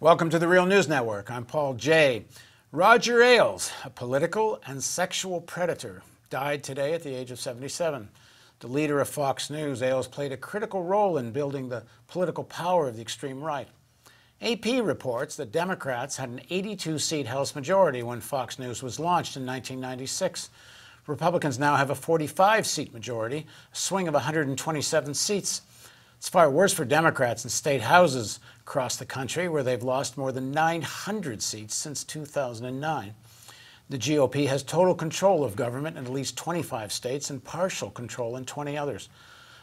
Welcome to the Real News Network. I'm Paul Jay. Roger Ailes, a political and sexual predator, died today at the age of 77. The leader of Fox News, Ailes played a critical role in building the political power of the extreme right. AP reports that Democrats had an 82-seat House majority when Fox News was launched in 1996. Republicans now have a 45-seat majority, a swing of 127 seats. It's far worse for Democrats in state houses across the country, where they've lost more than 900 seats since 2009. The GOP has total control of government in at least 25 states and partial control in 20 others.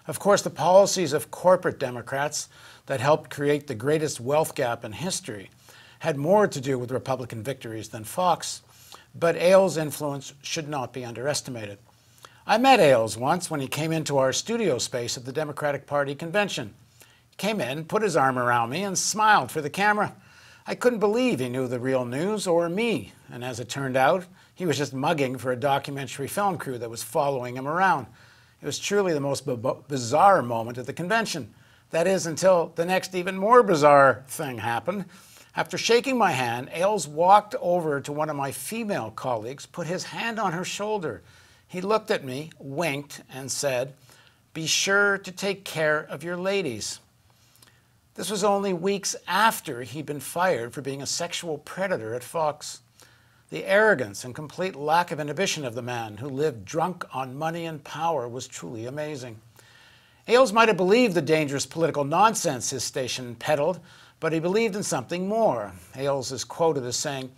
Of course, the policies of corporate Democrats that helped create the greatest wealth gap in history had more to do with Republican victories than Fox, but Ailes' influence should not be underestimated. I met Ailes once when he came into our studio space at the Democratic Party convention. He came in, put his arm around me, and smiled for the camera. I couldn't believe he knew the Real News or me, and as it turned out, he was just mugging for a documentary film crew that was following him around. It was truly the most bizarre moment at the convention. That is, until the next even more bizarre thing happened. After shaking my hand, Ailes walked over to one of my female colleagues, put his hand on her shoulder. He looked at me, winked, and said, "Be sure to take care of your ladies." This was only weeks after he'd been fired for being a sexual predator at Fox. The arrogance and complete lack of inhibition of the man who lived drunk on money and power was truly amazing. Ailes might have believed the dangerous political nonsense his station peddled, but he believed in something more. Ailes is quoted as saying,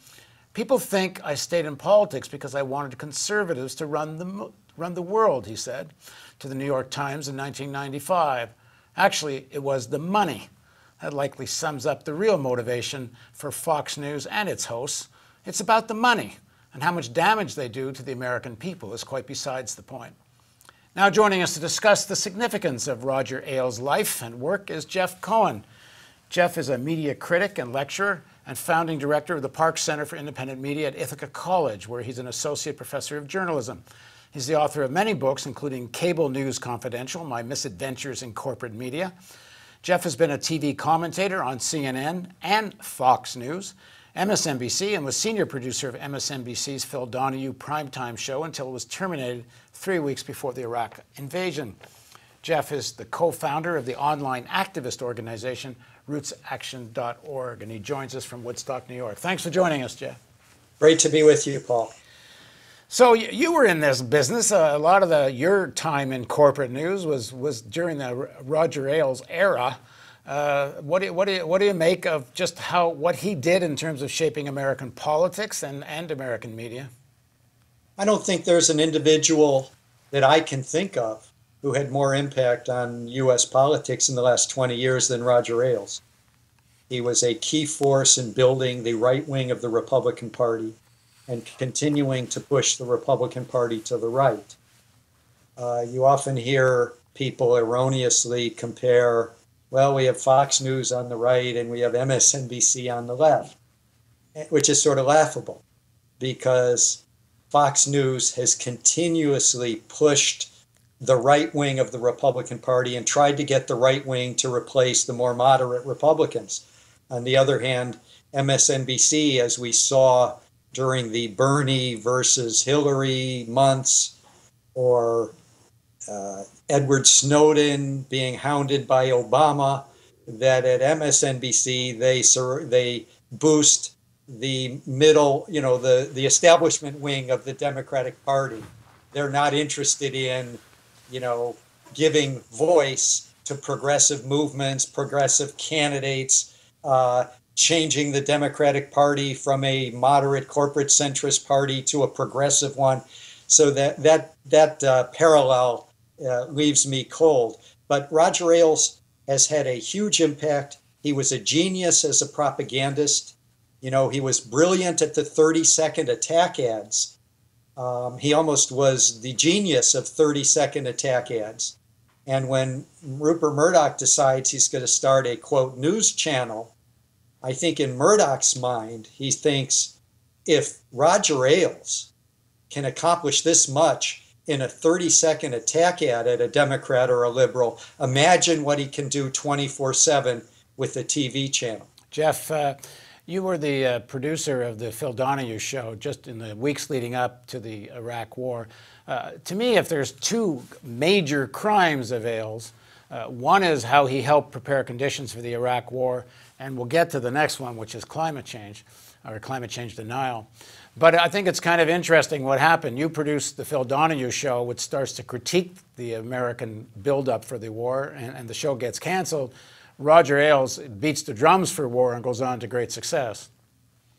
"People think I stayed in politics because I wanted conservatives to run the world," he said to the New York Times in 1995. Actually, it was the money. That likely sums up the real motivation for Fox News and its hosts. It's about the money, and how much damage they do to the American people is quite besides the point. Now joining us to discuss the significance of Roger Ailes' life and work is Jeff Cohen. Jeff is a media critic and lecturer and founding director of the Park Center for Independent Media at Ithaca College, where he's an associate professor of journalism. He's the author of many books, including Cable News Confidential, My Misadventures in Corporate Media. Jeff has been a TV commentator on CNN and Fox News, MSNBC, and was senior producer of MSNBC's Phil Donahue primetime show until it was terminated 3 weeks before the Iraq invasion. Jeff is the co-founder of the online activist organization rootsaction.org, and he joins us from Woodstock, New York. Thanks for joining us, Jeff. Great to be with you, Paul. So you were in this business. A lot of your time in corporate news was during the Roger Ailes era. What do you make of just what he did in terms of shaping American politics and American media? I don't think there's an individual that I can think of who had more impact on U.S. politics in the last 20 years than Roger Ailes. He was a key force in building the right wing of the Republican Party and continuing to push the Republican Party to the right. You often hear people erroneously compare, well, we have Fox News on the right and we have MSNBC on the left, which is sort of laughable because Fox News has continuously pushed the right wing of the Republican Party and tried to get the right wing to replace the more moderate Republicans. On the other hand, MSNBC, as we saw during the Bernie versus Hillary months, or Edward Snowden being hounded by Obama, that at MSNBC they boost the middle, the establishment wing of the Democratic Party. They're not interested in giving voice to progressive movements, progressive candidates, changing the Democratic Party from a moderate corporate centrist party to a progressive one. So that parallel leaves me cold. But Roger Ailes has had a huge impact. He was a genius as a propagandist. He was brilliant at the 30-second attack ads. He almost was the genius of 30-second attack ads. And when Rupert Murdoch decides he's going to start a, quote, news channel, I think in Murdoch's mind, he thinks if Roger Ailes can accomplish this much in a 30-second attack ad at a Democrat or a liberal, imagine what he can do 24/7 with a TV channel. Jeff, you were the producer of the Phil Donahue show just in the weeks leading up to the Iraq War. To me, if there's two major crimes of Ailes, one is how he helped prepare conditions for the Iraq War, and we'll get to the next one, which is climate change, or climate change denial. But I think it's kind of interesting what happened. You produced the Phil Donahue show, which starts to critique the American buildup for the war, and the show gets canceled. Roger Ailes beats the drums for war and goes on to great success.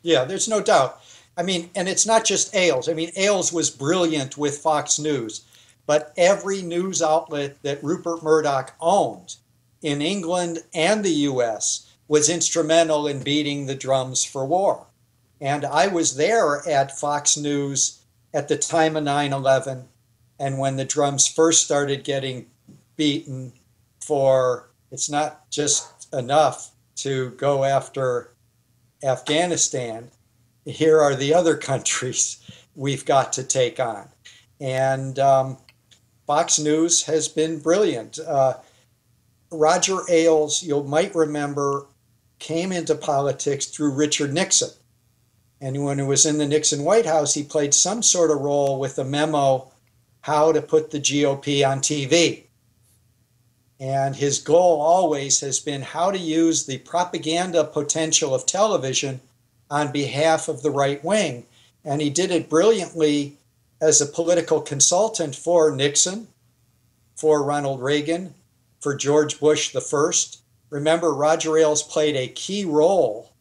Yeah, there's no doubt. I mean, and it's not just Ailes. I mean, Ailes was brilliant with Fox News, but every news outlet that Rupert Murdoch owned in England and the U.S. was instrumental in beating the drums for war. And I was there at Fox News at the time of 9/11, and when the drums first started getting beaten for it's not just enough to go after Afghanistan, here are the other countries we've got to take on. And Fox News has been brilliant. Roger Ailes, you might remember, came into politics through Richard Nixon. And when he was in the Nixon White House, he played some sort of role with a memo how to put the GOP on TV. And his goal always has been how to use the propaganda potential of television on behalf of the right wing. And he did it brilliantly as a political consultant for Nixon, for Ronald Reagan, for George Bush the first. Remember, Roger Ailes played a key role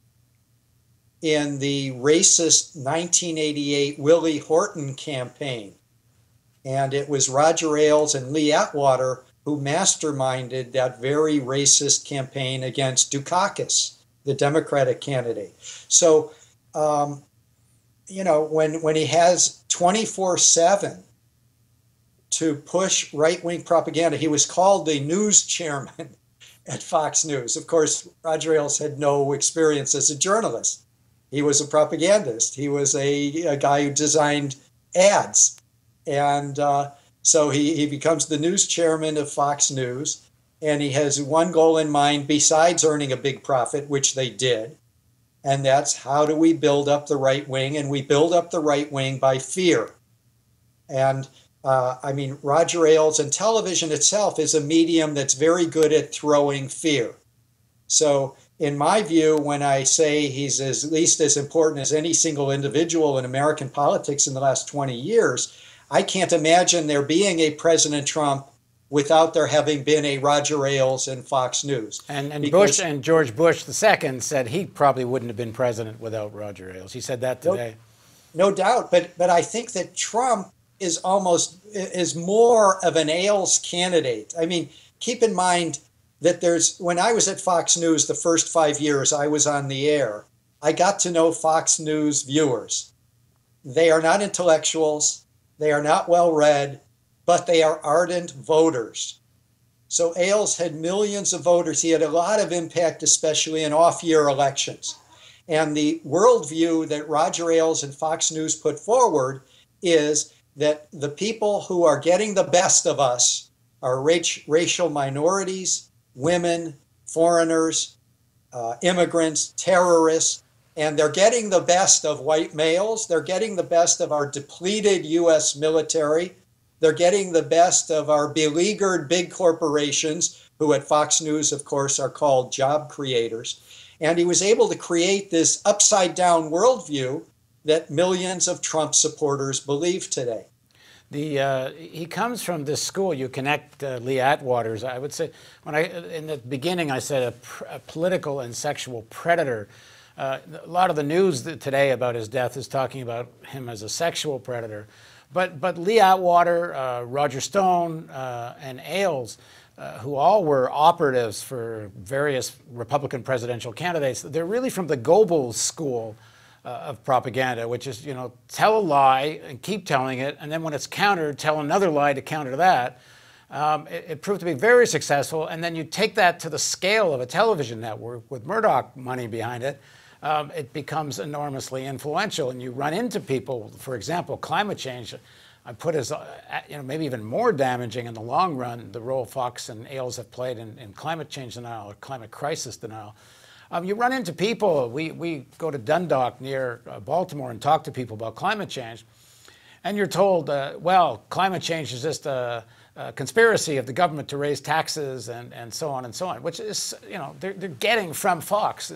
in the racist 1988 Willie Horton campaign. And it was Roger Ailes and Lee Atwater who masterminded that very racist campaign against Dukakis, the Democratic candidate. So, when he has 24/7 to push right-wing propaganda, he was called the news chairman at Fox News. Of course, Roger Ailes had no experience as a journalist. He was a propagandist. He was a guy who designed ads. And so he becomes the news chairman of Fox News, and he has one goal in mind besides earning a big profit, which they did, and that's how do we build up the right wing? And we build up the right wing by fear. And Roger Ailes and television itself is a medium that's very good at throwing fear. So in my view, when I say he's at least as important as any single individual in American politics in the last 20 years, I can't imagine there being a President Trump without there having been a Roger Ailes and Fox News. And Bush and George Bush II said he probably wouldn't have been president without Roger Ailes. He said that today. No doubt, but I think that Trump is more of an Ailes candidate. I mean, keep in mind that when I was at Fox News the first 5 years I was on the air, I got to know Fox News viewers. They are not intellectuals. They are not well-read, but they are ardent voters. So Ailes had millions of voters. He had a lot of impact, especially in off-year elections. And the worldview that Roger Ailes and Fox News put forward is that the people who are getting the best of us are racial minorities, women, foreigners, immigrants, terrorists, and they're getting the best of white males. They're getting the best of our depleted U.S. military. They're getting the best of our beleaguered big corporations, who at Fox News, of course, are called job creators. And he was able to create this upside-down worldview that millions of Trump supporters believe today. He comes from this school. You connect Lee Atwater's. I would say, in the beginning, I said a political and sexual predator. A lot of the news today about his death is talking about him as a sexual predator. But Lee Atwater, Roger Stone, and Ailes, who all were operatives for various Republican presidential candidates, they're really from the Goebbels school of propaganda, which is, tell a lie and keep telling it, and then when it's countered, tell another lie to counter that. It proved to be very successful, and then you take that to the scale of a television network with Murdoch money behind it. It becomes enormously influential, and you run into people, for example, climate change. I put as maybe even more damaging in the long run the role Fox and Ailes have played in climate change denial or climate crisis denial. You run into people. We go to Dundalk near Baltimore and talk to people about climate change. And you're told, well, climate change is just a conspiracy of the government to raise taxes and so on and so on, which is, they're getting from Fox.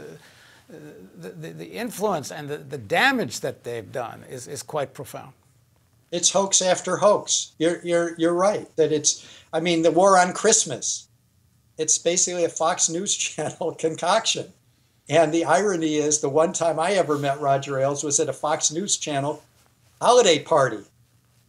The influence and the damage that they've done is quite profound. It's hoax after hoax. You're right that the war on Christmas. It's basically a Fox News Channel concoction. And the irony is, the one time I ever met Roger Ailes was at a Fox News Channel holiday party.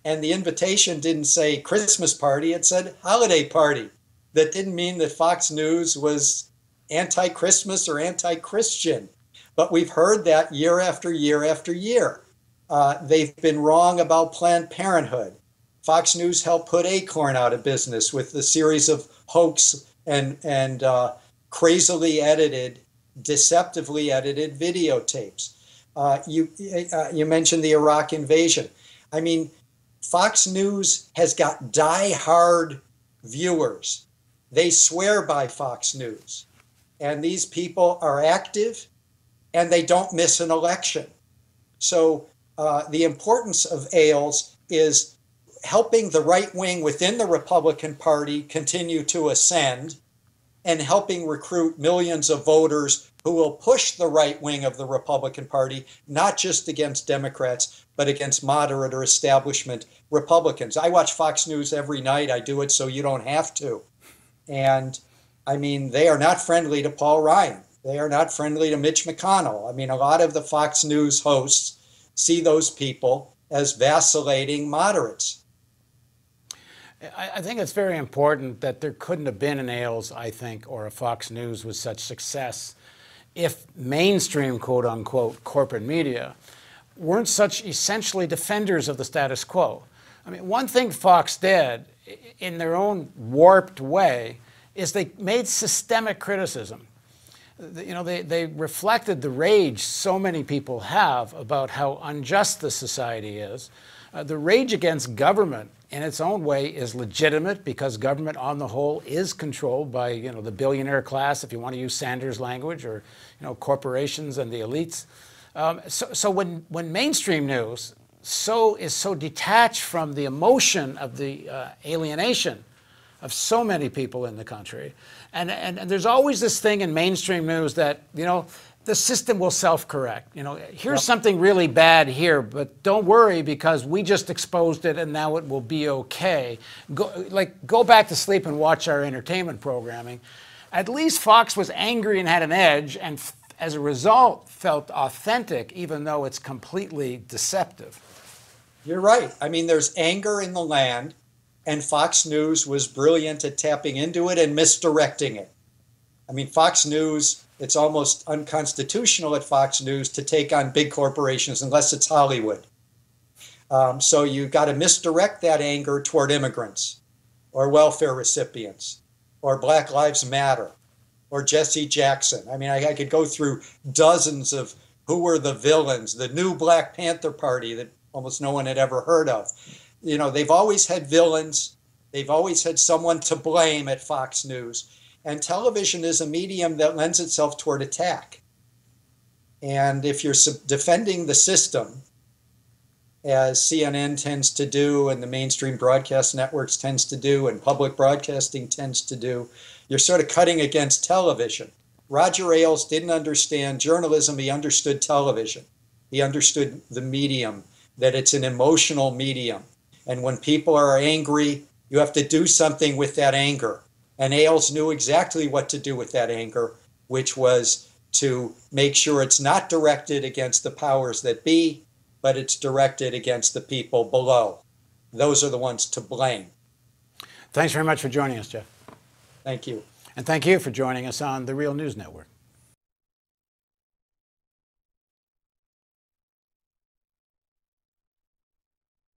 And the invitation didn't say Christmas party, it said holiday party. That didn't mean that Fox News was anti-Christmas or anti-Christian. But we've heard that year after year after year. They've been wrong about Planned Parenthood. Fox News helped put Acorn out of business with the series of hoax and crazily edited, deceptively edited videotapes. You mentioned the Iraq invasion. Fox News has got die-hard viewers. They swear by Fox News. And these people are active and they don't miss an election. So the importance of Ailes is helping the right wing within the Republican Party continue to ascend and helping recruit millions of voters who will push the right wing of the Republican Party, not just against Democrats, but against moderate or establishment Republicans. I watch Fox News every night. I do it so you don't have to. And they are not friendly to Paul Ryan. They are not friendly to Mitch McConnell. A lot of the Fox News hosts see those people as vacillating moderates. I think it's very important that there couldn't have been an Ailes, I think, or a Fox News with such success if mainstream, quote unquote, corporate media weren't such essentially defenders of the status quo. One thing Fox did in their own warped way is they made systemic criticism. They reflected the rage so many people have about how unjust the society is. The rage against government in its own way is legitimate because government on the whole is controlled by the billionaire class, if you want to use Sanders' language, or corporations and the elites. So when mainstream news is so detached from the emotion of the alienation of so many people in the country, and there's always this thing in mainstream news that the system will self-correct. Here's something really bad here, but don't worry because we just exposed it and now it will be okay. Go back to sleep and watch our entertainment programming. At least Fox was angry and had an edge, and as a result felt authentic, even though it's completely deceptive. You're right. There's anger in the land, and Fox News was brilliant at tapping into it and misdirecting it. Fox News, it's almost unconstitutional at Fox News to take on big corporations unless it's Hollywood. So you've got to misdirect that anger toward immigrants or welfare recipients or Black Lives Matter or Jesse Jackson. I could go through dozens of who were the villains, the new Black Panther Party that almost no one had ever heard of. They've always had villains. They've always had someone to blame at Fox News. And television is a medium that lends itself toward attack. And if you're defending the system, as CNN tends to do and the mainstream broadcast networks tends to do and public broadcasting tends to do, you're sort of cutting against television. Roger Ailes didn't understand journalism, he understood television. He understood the medium, that it's an emotional medium. And when people are angry, you have to do something with that anger. And Ailes knew exactly what to do with that anger, which was to make sure it's not directed against the powers that be, but it's directed against the people below. Those are the ones to blame. Thanks very much for joining us, Jeff. Thank you. And thank you for joining us on the Real News Network.